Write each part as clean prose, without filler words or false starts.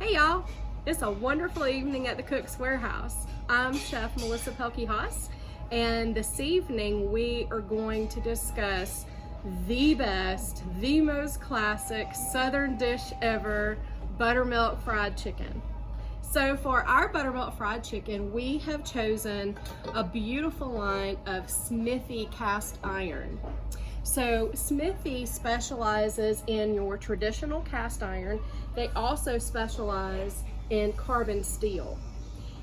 Hey y'all, it's a wonderful evening at the Cook's Warehouse. I'm Chef Melissa Pelkey-Haas, and this evening we are going to discuss the best, the most classic Southern dish ever, buttermilk fried chicken. So for our buttermilk fried chicken, we have chosen a beautiful line of Smithy cast iron. So Smithy specializes in your traditional cast iron. They also specialize in carbon steel.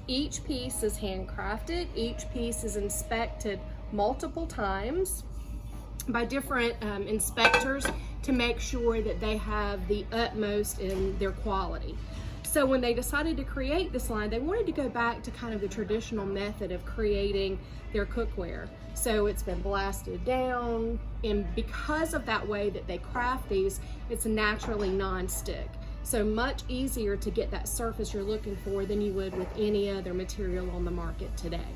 Each piece is handcrafted. Each piece is inspected multiple times by different inspectors to make sure that they have the utmost in their quality. So when they decided to create this line, they wanted to go back to kind of the traditional method of creating their cookware. So it's been blasted down, and because of that way that they craft these, it's naturally non-stick. So much easier to get that surface you're looking for than you would with any other material on the market today.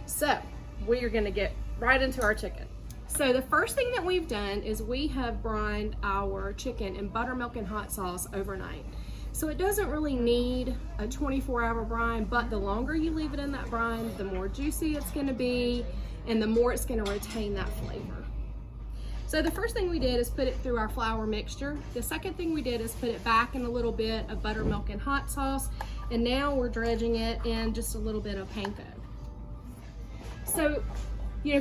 So we are gonna get right into our chicken. So the first thing that we've done is we have brined our chicken in buttermilk and hot sauce overnight. So it doesn't really need a 24-hour brine, but the longer you leave it in that brine, the more juicy it's gonna be and the more it's gonna retain that flavor. So the first thing we did is put it through our flour mixture. The second thing we did is put it back in a little bit of buttermilk and hot sauce, and now we're dredging it in just a little bit of panko. So,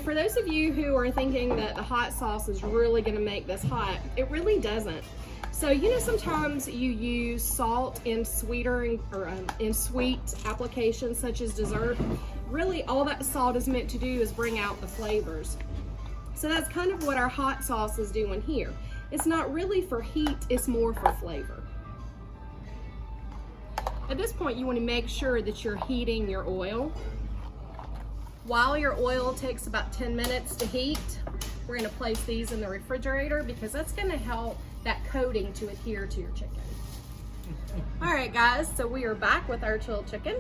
for those of you who are thinking that the hot sauce is really gonna make this hot, it really doesn't. So, sometimes you use salt in sweeter or in sweet applications such as dessert. Really, all that salt is meant to do is bring out the flavors. So that's kind of what our hot sauce is doing here. It's not really for heat, it's more for flavor. At this point, you want to make sure that you're heating your oil. While your oil takes about 10 minutes to heat, we're going to place these in the refrigerator because that's going to help that coating to adhere to your chicken. All right, guys, so we are back with our chilled chicken.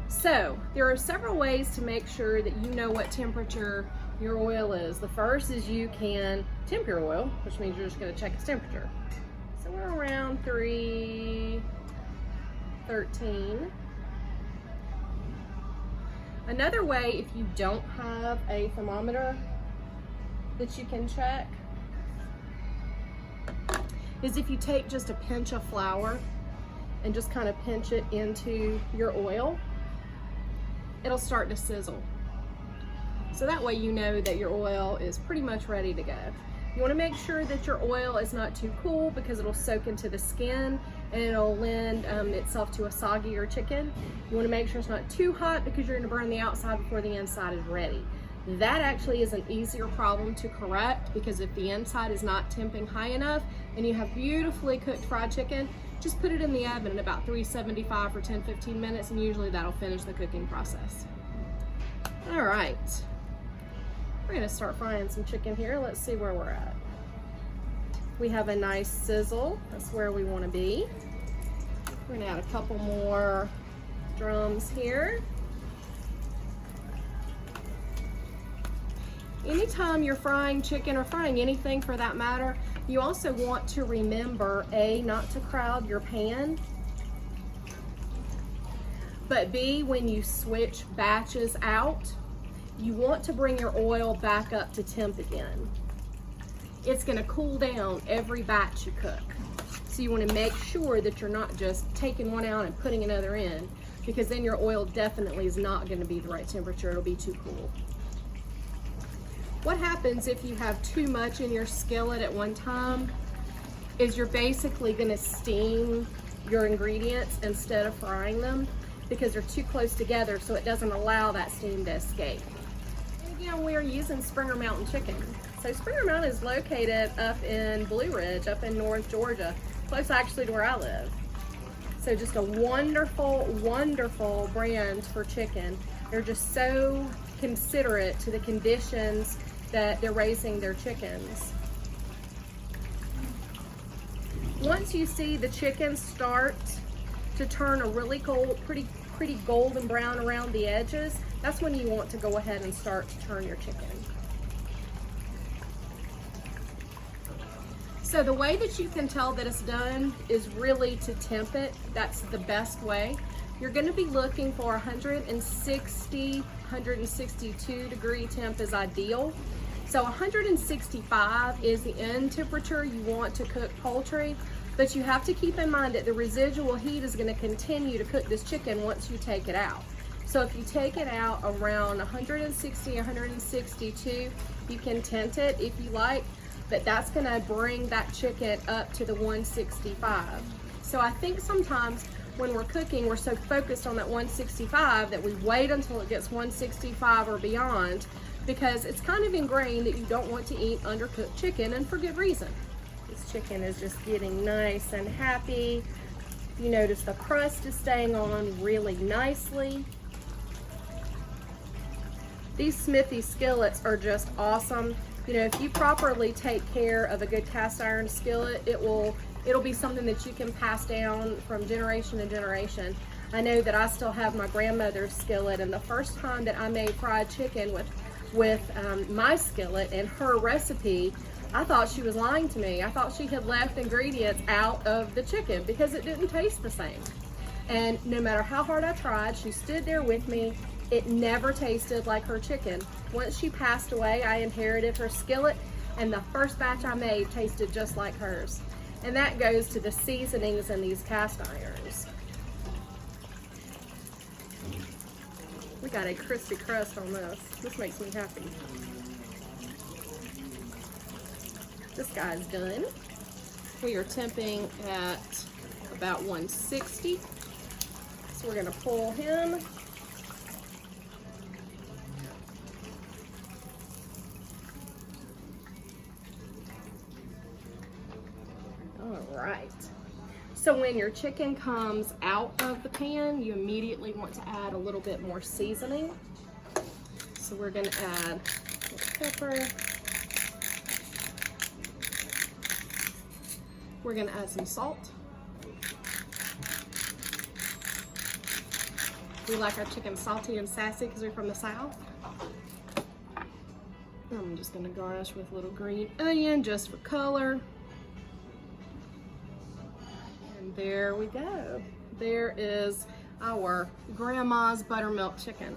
So there are several ways to make sure that you know what temperature your oil is. The first is you can temp your oil, which means you're just going to check its temperature. So we're around 313. Another way, if you don't have a thermometer that you can check, is if you take just a pinch of flour and just kind of pinch it into your oil, it'll start to sizzle. So that way you know that your oil is pretty much ready to go. You want to make sure that your oil is not too cool because it'll soak into the skin and it'll lend itself to a soggier chicken. You want to make sure it's not too hot because you're going to burn the outside before the inside is ready. That actually is an easier problem to correct because if the inside is not temping high enough and you have beautifully cooked fried chicken, just put it in the oven at about 375 for 10-15 minutes and usually that'll finish the cooking process. All right, we're gonna start frying some chicken here. Let's see where we're at. We have a nice sizzle. That's where we wanna be. We're gonna add a couple more drums here. Anytime you're frying chicken or frying anything for that matter, you also want to remember A, not to crowd your pan, but B, when you switch batches out, you want to bring your oil back up to temp again. It's gonna cool down every batch you cook. So you wanna make sure that you're not just taking one out and putting another in, because then your oil definitely is not gonna be the right temperature, it'll be too cool. What happens if you have too much in your skillet at one time is you're basically gonna steam your ingredients instead of frying them because they're too close together, so it doesn't allow that steam to escape. And again, we are using Springer Mountain chicken. So Springer Mountain is located up in Blue Ridge, up in North Georgia, close actually to where I live. So just a wonderful, wonderful brand for chicken. They're just so considerate to the conditions that they're raising their chickens. Once you see the chicken start to turn a really pretty golden brown around the edges, that's when you want to go ahead and start to turn your chicken. So the way that you can tell that it's done is really to temp it. That's the best way. You're going to be looking for 160, 162 degree temp is ideal. So 165 is the end temperature you want to cook poultry, but you have to keep in mind that the residual heat is going to continue to cook this chicken once you take it out. So if you take it out around 160, 162, you can tent it if you like, but that's going to bring that chicken up to the 165. So I think sometimes when we're cooking, we're so focused on that 165 that we wait until it gets 165 or beyond, because it's kind of ingrained that you don't want to eat undercooked chicken, and for good reason. This chicken is just getting nice and happy. You notice the crust is staying on really nicely. These Smithy skillets are just awesome. You know, if you properly take care of a good cast iron skillet, it'll be something that you can pass down from generation to generation. I know that I still have my grandmother's skillet, and the first time that I made fried chicken with my skillet and her recipe, I thought she was lying to me. I thought she had left ingredients out of the chicken because it didn't taste the same. And no matter how hard I tried, she stood there with me. It never tasted like her chicken. Once she passed away, I inherited her skillet, and the first batch I made tasted just like hers. And that goes to the seasonings in these cast irons. We got a crispy crust on this. This makes me happy. This guy's done. We are temping at about 160. So we're gonna pull him. All right. So when your chicken comes out of the pan, you immediately want to add a little bit more seasoning. So we're going to add pepper. We're going to add some salt. We like our chicken salty and sassy because we're from the South. I'm just going to garnish with a little green onion just for color. There we go. There is our grandma's buttermilk chicken.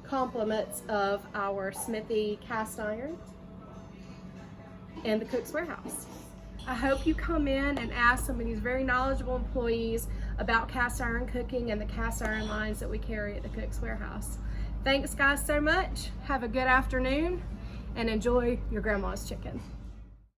Compliments of our Smithy cast iron and the Cook's Warehouse. I hope you come in and ask some of these very knowledgeable employees about cast iron cooking and the cast iron lines that we carry at the Cook's Warehouse. Thanks guys so much. Have a good afternoon and enjoy your grandma's chicken.